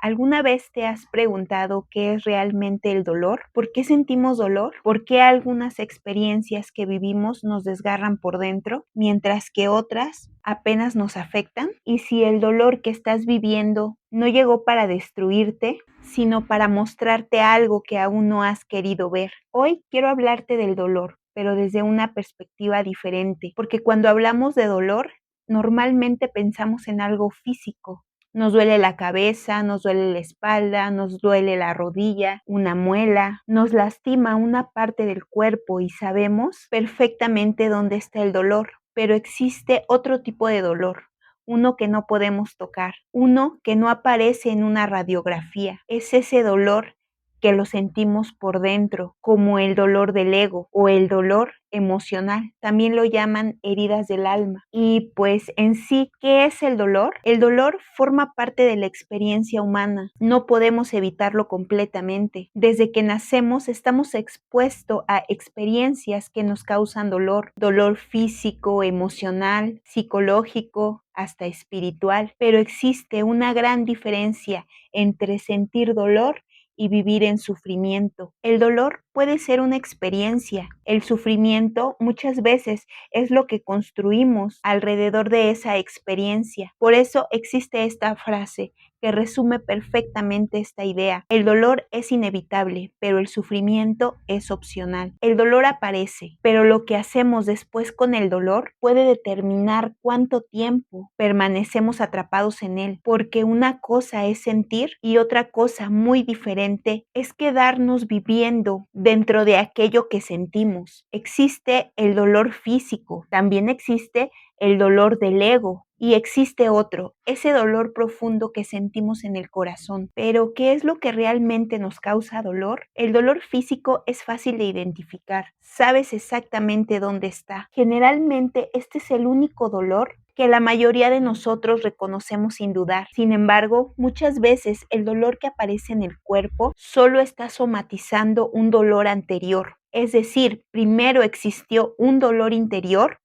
¿Alguna vez te has preguntado qué es realmente el dolor? ¿Por qué sentimos dolor? ¿Por qué algunas experiencias que vivimos nos desgarran por dentro, mientras que otras apenas nos afectan? ¿Y si el dolor que estás viviendo no llegó para destruirte, sino para mostrarte algo que aún no has querido ver? Hoy quiero hablarte del dolor, pero desde una perspectiva diferente, porque cuando hablamos de dolor, normalmente pensamos en algo físico. Nos duele la cabeza, nos duele la espalda, nos duele la rodilla, una muela, nos lastima una parte del cuerpo y sabemos perfectamente dónde está el dolor. Pero existe otro tipo de dolor, uno que no podemos tocar, uno que no aparece en una radiografía. Es ese dolor que lo sentimos por dentro, como el dolor del ego o el dolor emocional. También lo llaman heridas del alma. Y pues en sí, ¿qué es el dolor? El dolor forma parte de la experiencia humana. No podemos evitarlo completamente. Desde que nacemos estamos expuestos a experiencias que nos causan dolor. Dolor físico, emocional, psicológico, hasta espiritual. Pero existe una gran diferencia entre sentir dolor y vivir en sufrimiento. El dolor puede ser una experiencia. El sufrimiento muchas veces es lo que construimos alrededor de esa experiencia. Por eso existe esta frase que resume perfectamente esta idea. El dolor es inevitable, pero el sufrimiento es opcional. El dolor aparece, pero lo que hacemos después con el dolor puede determinar cuánto tiempo permanecemos atrapados en él, porque una cosa es sentir y otra cosa muy diferente es quedarnos viviendo dentro de aquello que sentimos. Existe el dolor físico, también existe el dolor del ego y existe otro, ese dolor profundo que sentimos en el corazón. Pero, ¿qué es lo que realmente nos causa dolor? El dolor físico es fácil de identificar, sabes exactamente dónde está. Generalmente este es el único dolor que la mayoría de nosotros reconocemos sin dudar. Sin embargo, muchas veces el dolor que aparece en el cuerpo solo está somatizando un dolor anterior. Es decir, primero existió un dolor interior,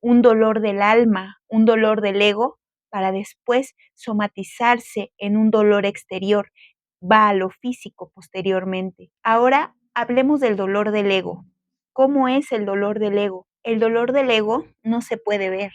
un dolor del alma, un dolor del ego, para después somatizarse en un dolor exterior. Va a lo físico posteriormente. Ahora hablemos del dolor del ego. ¿Cómo es el dolor del ego? El dolor del ego no se puede ver,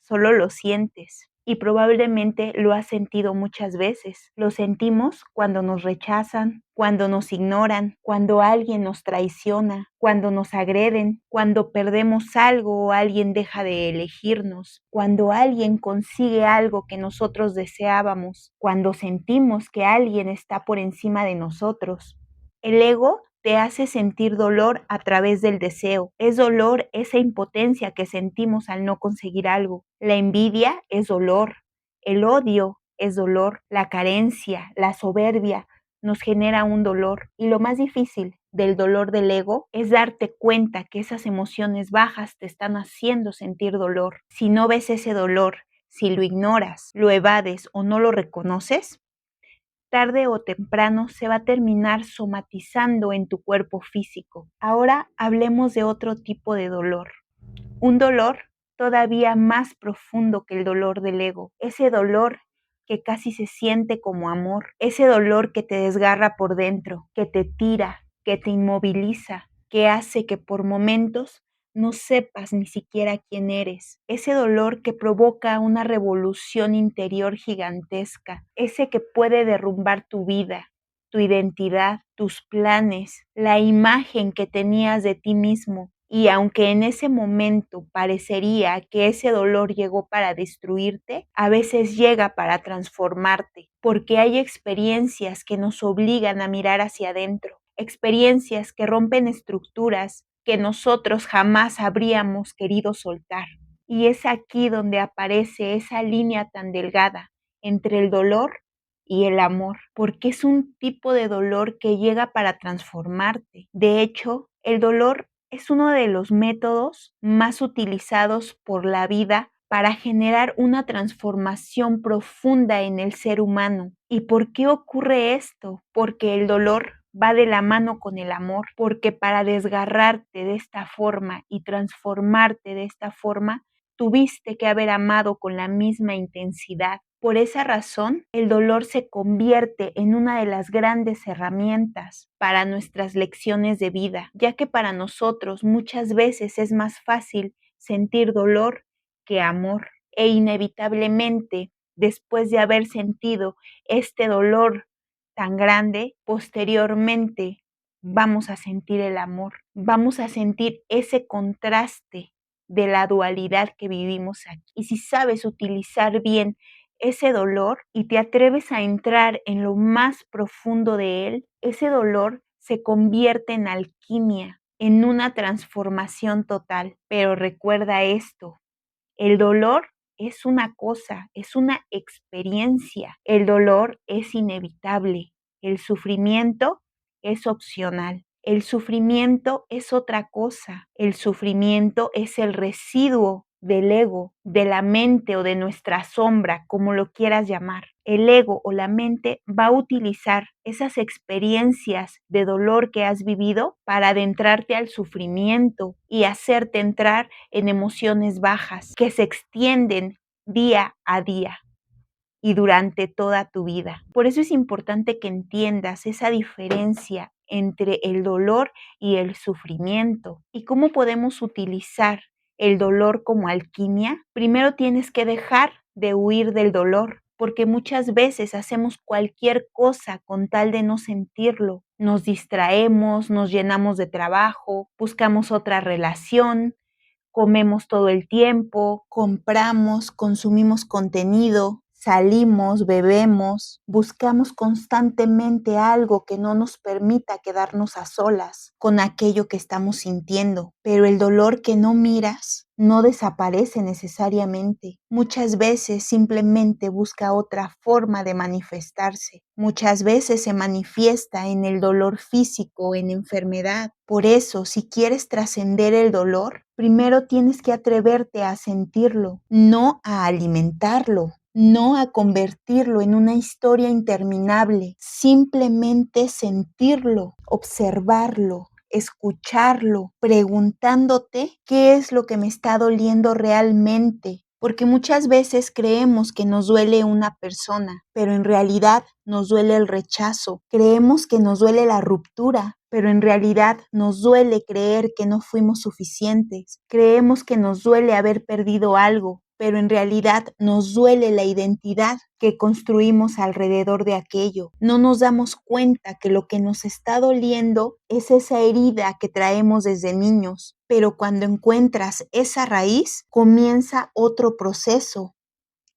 solo lo sientes y probablemente lo has sentido muchas veces. Lo sentimos cuando nos rechazan, cuando nos ignoran, cuando alguien nos traiciona, cuando nos agreden, cuando perdemos algo o alguien deja de elegirnos, cuando alguien consigue algo que nosotros deseábamos, cuando sentimos que alguien está por encima de nosotros. El ego te hace sentir dolor a través del deseo. Es dolor esa impotencia que sentimos al no conseguir algo. La envidia es dolor. El odio es dolor. La carencia, la soberbia nos genera un dolor. Y lo más difícil del dolor del ego es darte cuenta que esas emociones bajas te están haciendo sentir dolor. Si no ves ese dolor, si lo ignoras, lo evades o no lo reconoces, tarde o temprano se va a terminar somatizando en tu cuerpo físico. Ahora hablemos de otro tipo de dolor. Un dolor todavía más profundo que el dolor del ego. Ese dolor que casi se siente como amor. Ese dolor que te desgarra por dentro, que te tira, que te inmoviliza, que hace que por momentos no sepas ni siquiera quién eres. Ese dolor que provoca una revolución interior gigantesca. Ese que puede derrumbar tu vida, tu identidad, tus planes, la imagen que tenías de ti mismo. Y aunque en ese momento parecería que ese dolor llegó para destruirte, a veces llega para transformarte, porque hay experiencias que nos obligan a mirar hacia adentro, experiencias que rompen estructuras que nosotros jamás habríamos querido soltar. Y es aquí donde aparece esa línea tan delgada entre el dolor y el amor, porque es un tipo de dolor que llega para transformarte. De hecho, el dolor es uno de los métodos más utilizados por la vida para generar una transformación profunda en el ser humano. ¿Y por qué ocurre esto? Porque el dolor va de la mano con el amor, porque para desgarrarte de esta forma y transformarte de esta forma, tuviste que haber amado con la misma intensidad. Por esa razón, el dolor se convierte en una de las grandes herramientas para nuestras lecciones de vida, ya que para nosotros muchas veces es más fácil sentir dolor que amor. E inevitablemente, después de haber sentido este dolor tan grande, posteriormente vamos a sentir el amor, vamos a sentir ese contraste de la dualidad que vivimos aquí. Y si sabes utilizar bien ese dolor y te atreves a entrar en lo más profundo de él, ese dolor se convierte en alquimia, en una transformación total. Pero recuerda esto, el dolor es una cosa, es una experiencia. El dolor es inevitable. El sufrimiento es opcional. El sufrimiento es otra cosa. El sufrimiento es el residuo del ego, de la mente o de nuestra sombra, como lo quieras llamar. El ego o la mente va a utilizar esas experiencias de dolor que has vivido para adentrarte al sufrimiento y hacerte entrar en emociones bajas que se extienden día a día y durante toda tu vida. Por eso es importante que entiendas esa diferencia entre el dolor y el sufrimiento y cómo podemos utilizar el dolor como alquimia. Primero tienes que dejar de huir del dolor, porque muchas veces hacemos cualquier cosa con tal de no sentirlo. Nos distraemos, nos llenamos de trabajo, buscamos otra relación, comemos todo el tiempo, compramos, consumimos contenido, salimos, bebemos, buscamos constantemente algo que no nos permita quedarnos a solas con aquello que estamos sintiendo. Pero el dolor que no miras no desaparece necesariamente. Muchas veces simplemente busca otra forma de manifestarse. Muchas veces se manifiesta en el dolor físico, en enfermedad. Por eso, si quieres trascender el dolor, primero tienes que atreverte a sentirlo, no a alimentarlo, no a convertirlo en una historia interminable, simplemente sentirlo, observarlo, escucharlo, preguntándote qué es lo que me está doliendo realmente. Porque muchas veces creemos que nos duele una persona, pero en realidad nos duele el rechazo. Creemos que nos duele la ruptura, pero en realidad nos duele creer que no fuimos suficientes. Creemos que nos duele haber perdido algo, pero en realidad nos duele la identidad que construimos alrededor de aquello. No nos damos cuenta que lo que nos está doliendo es esa herida que traemos desde niños, pero cuando encuentras esa raíz, comienza otro proceso,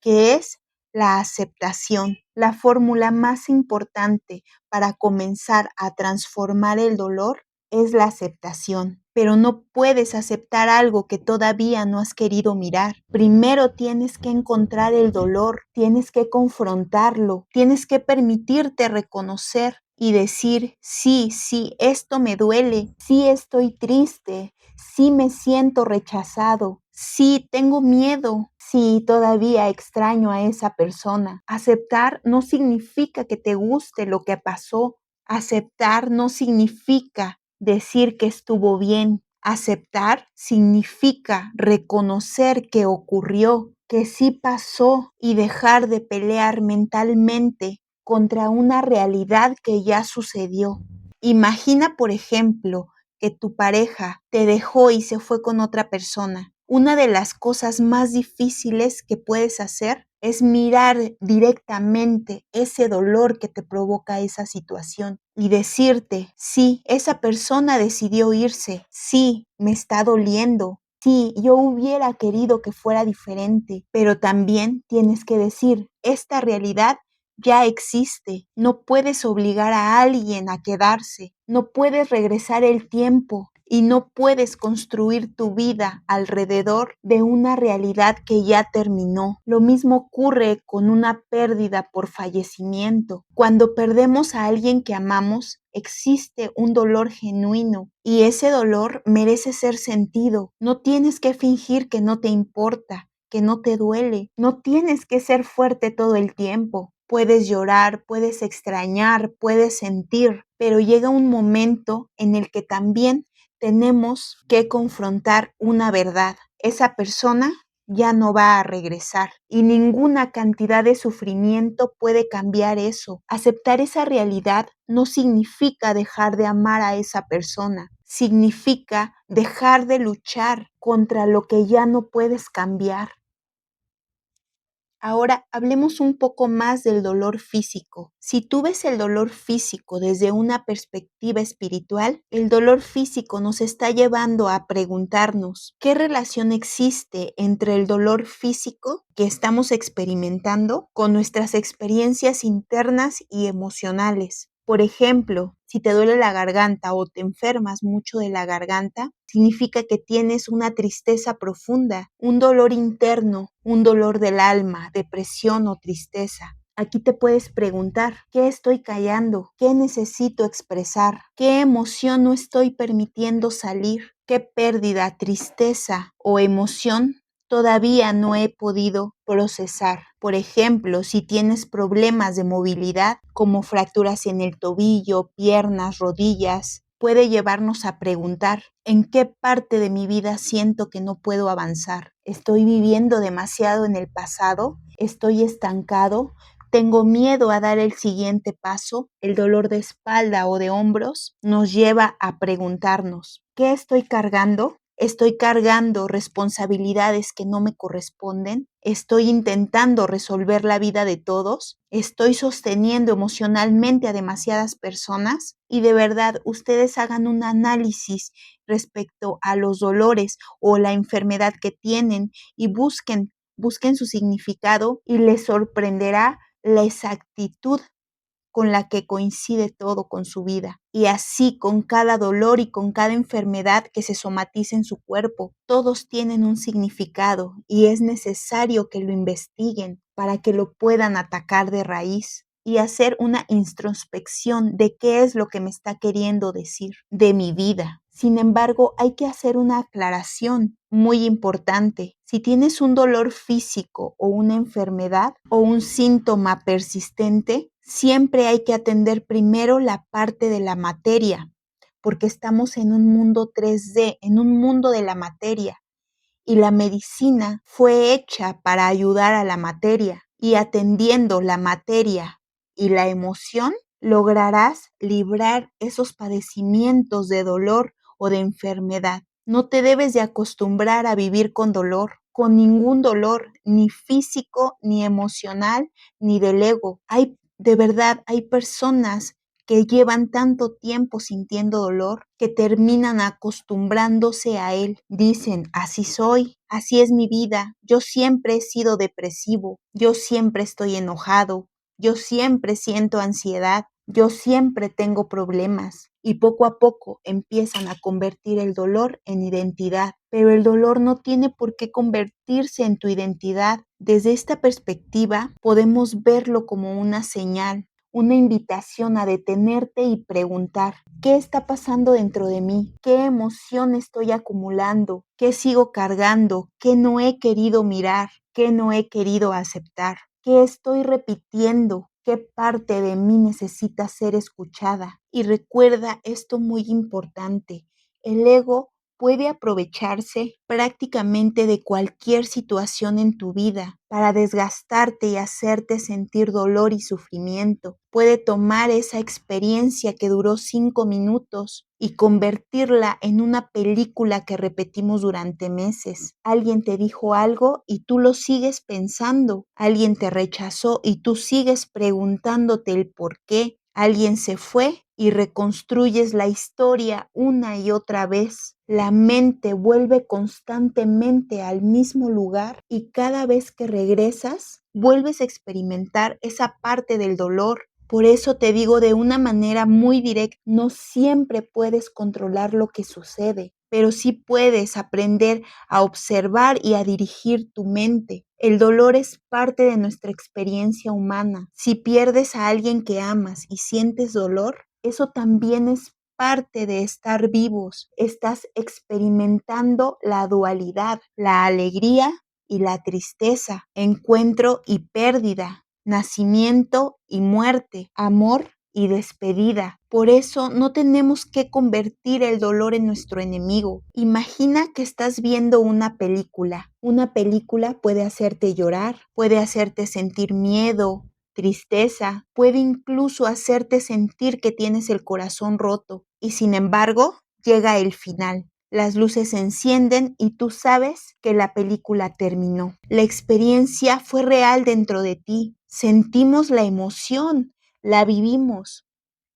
que es la aceptación. La fórmula más importante para comenzar a transformar el dolor es la aceptación. Pero no puedes aceptar algo que todavía no has querido mirar. Primero tienes que encontrar el dolor, tienes que confrontarlo, tienes que permitirte reconocer y decir, sí, sí, esto me duele, sí estoy triste, sí me siento rechazado, sí tengo miedo, sí todavía extraño a esa persona. Aceptar no significa que te guste lo que pasó. Aceptar no significa decir que estuvo bien. Aceptar significa reconocer que ocurrió, que sí pasó y dejar de pelear mentalmente contra una realidad que ya sucedió. Imagina, por ejemplo, que tu pareja te dejó y se fue con otra persona. Una de las cosas más difíciles que puedes hacer es mirar directamente ese dolor que te provoca esa situación y decirte, sí, esa persona decidió irse, sí, me está doliendo, sí, yo hubiera querido que fuera diferente, pero también tienes que decir, esta realidad ya existe, no puedes obligar a alguien a quedarse, no puedes regresar el tiempo y no puedes construir tu vida alrededor de una realidad que ya terminó. Lo mismo ocurre con una pérdida por fallecimiento. Cuando perdemos a alguien que amamos, existe un dolor genuino y ese dolor merece ser sentido. No tienes que fingir que no te importa, que no te duele. No tienes que ser fuerte todo el tiempo. Puedes llorar, puedes extrañar, puedes sentir, pero llega un momento en el que también tenemos que confrontar una verdad. Esa persona ya no va a regresar y ninguna cantidad de sufrimiento puede cambiar eso. Aceptar esa realidad no significa dejar de amar a esa persona, significa dejar de luchar contra lo que ya no puedes cambiar. Ahora hablemos un poco más del dolor físico. Si tú ves el dolor físico desde una perspectiva espiritual, el dolor físico nos está llevando a preguntarnos qué relación existe entre el dolor físico que estamos experimentando con nuestras experiencias internas y emocionales. Por ejemplo, si te duele la garganta o te enfermas mucho de la garganta, significa que tienes una tristeza profunda, un dolor interno, un dolor del alma, depresión o tristeza. Aquí te puedes preguntar, ¿qué estoy callando? ¿Qué necesito expresar? ¿Qué emoción no estoy permitiendo salir? ¿Qué pérdida, tristeza o emoción todavía no he podido procesar? Por ejemplo, si tienes problemas de movilidad, como fracturas en el tobillo, piernas, rodillas, puede llevarnos a preguntar, ¿en qué parte de mi vida siento que no puedo avanzar? ¿Estoy viviendo demasiado en el pasado? ¿Estoy estancado? ¿Tengo miedo a dar el siguiente paso? El dolor de espalda o de hombros nos lleva a preguntarnos, ¿qué estoy cargando? ¿Estoy cargando responsabilidades que no me corresponden? ¿Estoy intentando resolver la vida de todos? ¿Estoy sosteniendo emocionalmente a demasiadas personas? Y de verdad, ustedes hagan un análisis respecto a los dolores o la enfermedad que tienen y busquen su significado y les sorprenderá la exactitud con la que coincide todo con su vida. Y así con cada dolor y con cada enfermedad que se somatiza en su cuerpo, todos tienen un significado y es necesario que lo investiguen para que lo puedan atacar de raíz y hacer una introspección de qué es lo que me está queriendo decir de mi vida. Sin embargo, hay que hacer una aclaración muy importante. Si tienes un dolor físico o una enfermedad o un síntoma persistente, siempre hay que atender primero la parte de la materia, porque estamos en un mundo 3D, en un mundo de la materia, y la medicina fue hecha para ayudar a la materia, y atendiendo la materia y la emoción, lograrás librar esos padecimientos de dolor o de enfermedad. No te debes de acostumbrar a vivir con ningún dolor, ni físico, ni emocional, ni del ego. De verdad, hay personas que llevan tanto tiempo sintiendo dolor que terminan acostumbrándose a él. Dicen, así soy, así es mi vida, yo siempre he sido depresivo, yo siempre estoy enojado, yo siempre siento ansiedad, yo siempre tengo problemas. Y poco a poco empiezan a convertir el dolor en identidad. Pero el dolor no tiene por qué convertirse en tu identidad. Desde esta perspectiva podemos verlo como una señal, una invitación a detenerte y preguntar, ¿qué está pasando dentro de mí? ¿Qué emoción estoy acumulando? ¿Qué sigo cargando? ¿Qué no he querido mirar? ¿Qué no he querido aceptar? ¿Qué estoy repitiendo? ¿Qué parte de mí necesita ser escuchada? Y recuerda esto muy importante, el ego puede aprovecharse prácticamente de cualquier situación en tu vida para desgastarte y hacerte sentir dolor y sufrimiento. Puede tomar esa experiencia que duró 5 minutos y convertirla en una película que repetimos durante meses. Alguien te dijo algo y tú lo sigues pensando. Alguien te rechazó y tú sigues preguntándote el por qué. Alguien se fue y reconstruyes la historia una y otra vez. La mente vuelve constantemente al mismo lugar y cada vez que regresas, vuelves a experimentar esa parte del dolor. Por eso te digo de una manera muy directa, no siempre puedes controlar lo que sucede, pero sí puedes aprender a observar y a dirigir tu mente. El dolor es parte de nuestra experiencia humana. Si pierdes a alguien que amas y sientes dolor, eso también es parte de estar vivos. Estás experimentando la dualidad, la alegría y la tristeza, encuentro y pérdida, nacimiento y muerte, amor y despedida. Por eso no tenemos que convertir el dolor en nuestro enemigo. Imagina que estás viendo una película. Una película puede hacerte llorar, puede hacerte sentir miedo, tristeza, puede incluso hacerte sentir que tienes el corazón roto. Y sin embargo, llega el final. Las luces se encienden y tú sabes que la película terminó. La experiencia fue real dentro de ti. Sentimos la emoción, la vivimos,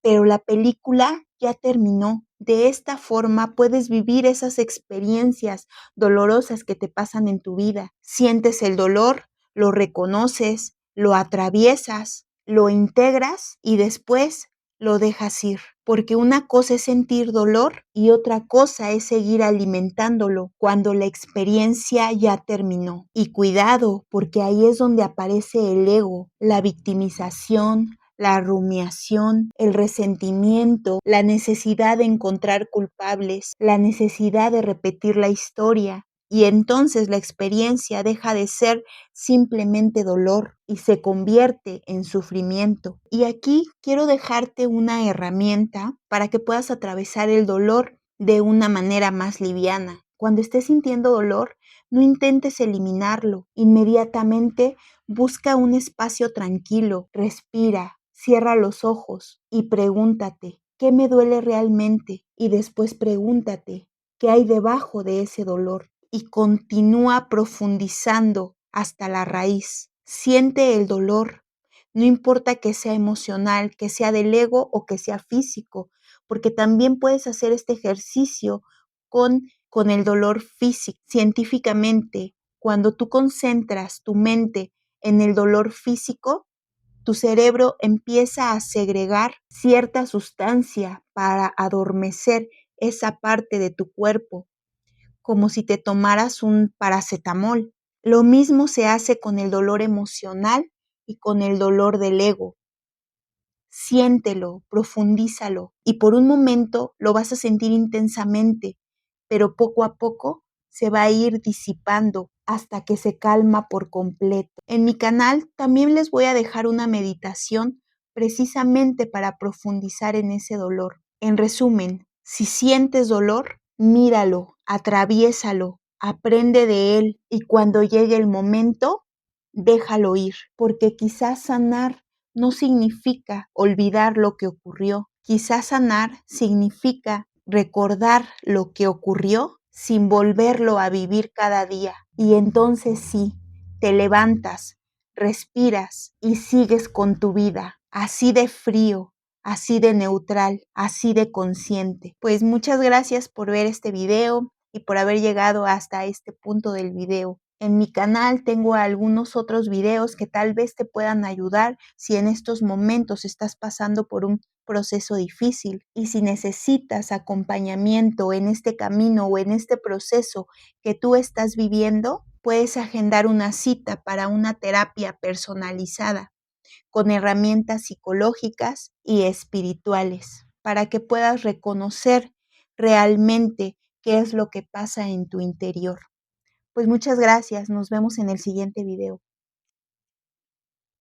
pero la película ya terminó. De esta forma puedes vivir esas experiencias dolorosas que te pasan en tu vida. Sientes el dolor, lo reconoces, lo atraviesas, lo integras y después lo dejas ir. Porque una cosa es sentir dolor y otra cosa es seguir alimentándolo cuando la experiencia ya terminó. Y cuidado, porque ahí es donde aparece el ego, la victimización, la rumiación, el resentimiento, la necesidad de encontrar culpables, la necesidad de repetir la historia. Y entonces la experiencia deja de ser simplemente dolor y se convierte en sufrimiento. Y aquí quiero dejarte una herramienta para que puedas atravesar el dolor de una manera más liviana. Cuando estés sintiendo dolor, no intentes eliminarlo. Inmediatamente busca un espacio tranquilo, respira, cierra los ojos y pregúntate, ¿qué me duele realmente? Y después pregúntate, ¿qué hay debajo de ese dolor? Y continúa profundizando hasta la raíz. Siente el dolor, no importa que sea emocional, que sea del ego o que sea físico, porque también puedes hacer este ejercicio con el dolor físico. Científicamente, cuando tú concentras tu mente en el dolor físico, tu cerebro empieza a segregar cierta sustancia para adormecer esa parte de tu cuerpo, como si te tomaras un paracetamol. Lo mismo se hace con el dolor emocional y con el dolor del ego. Siéntelo, profundízalo y por un momento lo vas a sentir intensamente, pero poco a poco se va a ir disipando hasta que se calma por completo. En mi canal también les voy a dejar una meditación precisamente para profundizar en ese dolor. En resumen, si sientes dolor, míralo, atraviésalo, aprende de él y cuando llegue el momento, déjalo ir, porque quizás sanar no significa olvidar lo que ocurrió. Quizás sanar significa recordar lo que ocurrió sin volverlo a vivir cada día. Y entonces sí, te levantas, respiras y sigues con tu vida, así de frío, así de neutral, así de consciente. Pues muchas gracias por ver este video y por haber llegado hasta este punto del video. En mi canal tengo algunos otros videos que tal vez te puedan ayudar si en estos momentos estás pasando por un proceso difícil y si necesitas acompañamiento en este camino o en este proceso que tú estás viviendo, puedes agendar una cita para una terapia personalizada con herramientas psicológicas y espirituales para que puedas reconocer realmente qué es lo que pasa en tu interior. Pues muchas gracias, nos vemos en el siguiente video.